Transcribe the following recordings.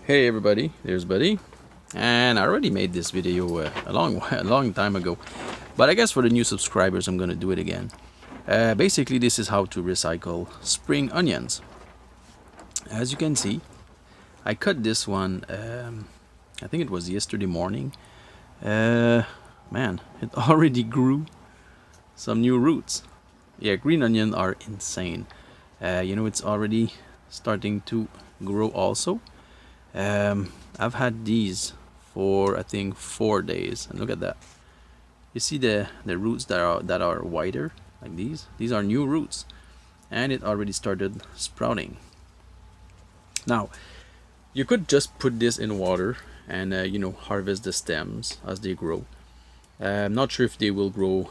Hey everybody, there's Buddy, and I already made this video a long time ago, but I guess for the new subscribers I'm gonna do it again. Basically, this is how to recycle spring onions. As you can see, I cut this one. I think it was yesterday morning. Man, it already grew some new roots. Yeah, green onion are insane. It's already starting to grow also. I've had these for I think 4 days, and look at that. You see the roots that are wider like these? These are new roots, and it already started sprouting. Now, you could just put this in water and harvest the stems as they grow. I'm not sure if they will grow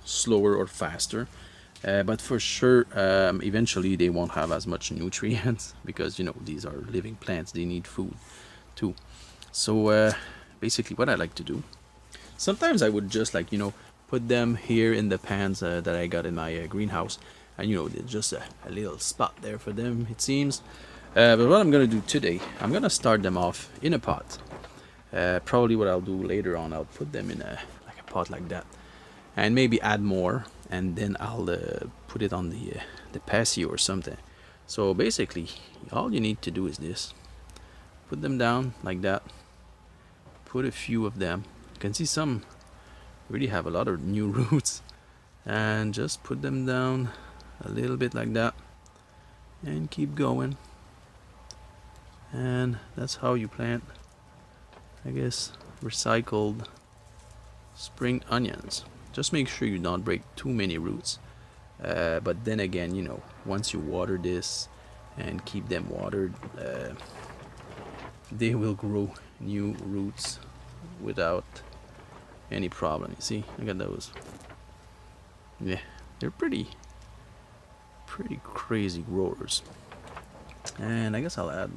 slower or faster. But for sure, eventually they won't have as much nutrients because these are living plants, they need food too. So basically what I like to do, sometimes I would just put them here in the pans that I got in my greenhouse, and there's just a little spot there for them, it seems. But what I'm gonna do today, I'm gonna start them off in a pot. Probably what I'll do later on, I'll put them in a pot like that, and maybe add more, and then I'll put it on the patio or something. So basically all you need to do is this: put them down like that, put a few of them. You can see some really have a lot of new roots, and just put them down a little bit like that and keep going. And that's how you plant, I guess, recycled spring onions. Just make sure you don't break too many roots. But then again, once you water this and keep them watered, they will grow new roots without any problem. You see, look at those. Yeah, they're pretty crazy growers. And I guess I'll add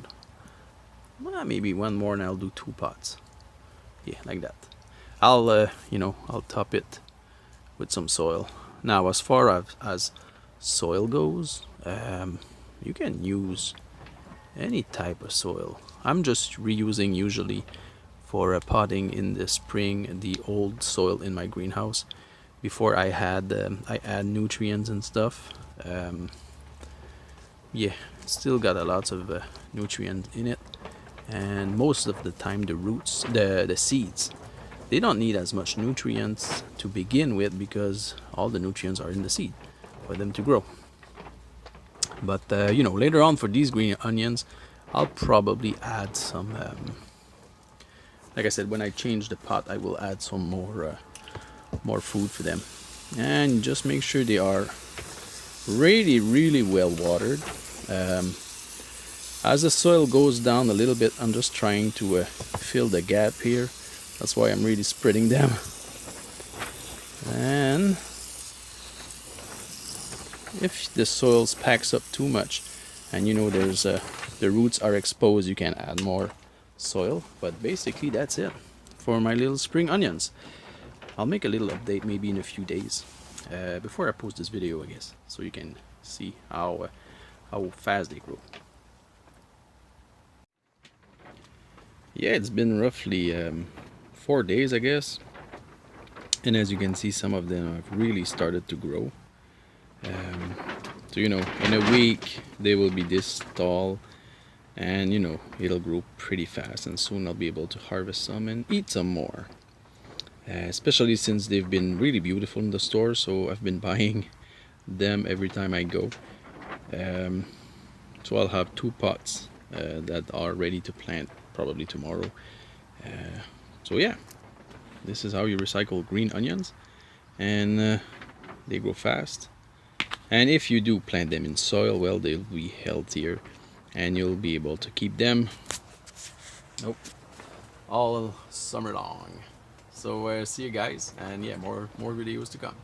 maybe one more, and I'll do 2 pots. Yeah, like that. I'll top it with some soil. Now, as far as soil goes, you can use any type of soil. I'm just reusing usually for potting in the spring the old soil in my greenhouse. Before I add nutrients and stuff. Yeah, still got a lot of nutrients in it, and most of the time the roots, the seeds, they don't need as much nutrients to begin with because all the nutrients are in the seed for them to grow. But later on for these green onions, I'll probably add some, like I said, when I change the pot, I will add some more food for them. And just make sure they are really well watered. As the soil goes down a little bit, I'm just trying to fill the gap here. That's why I'm really spreading them. And if the soil packs up too much, and there's the roots are exposed, you can add more soil. But basically that's it for my little spring onions. I'll make a little update maybe in a few days before I post this video, I guess, so you can see how fast they grow. Yeah, it's been roughly 4 days, I guess, and as you can see, some of them have really started to grow. So in a week they will be this tall, and it'll grow pretty fast, and soon I'll be able to harvest some and eat some more. Especially since they've been really beautiful in the store, so I've been buying them every time I go. So I'll have 2 pots that are ready to plant probably tomorrow. So yeah, this is how you recycle green onions, and they grow fast. And if you do plant them in soil, well, they'll be healthier, and you'll be able to keep them all summer long. So see you guys, and yeah, more videos to come.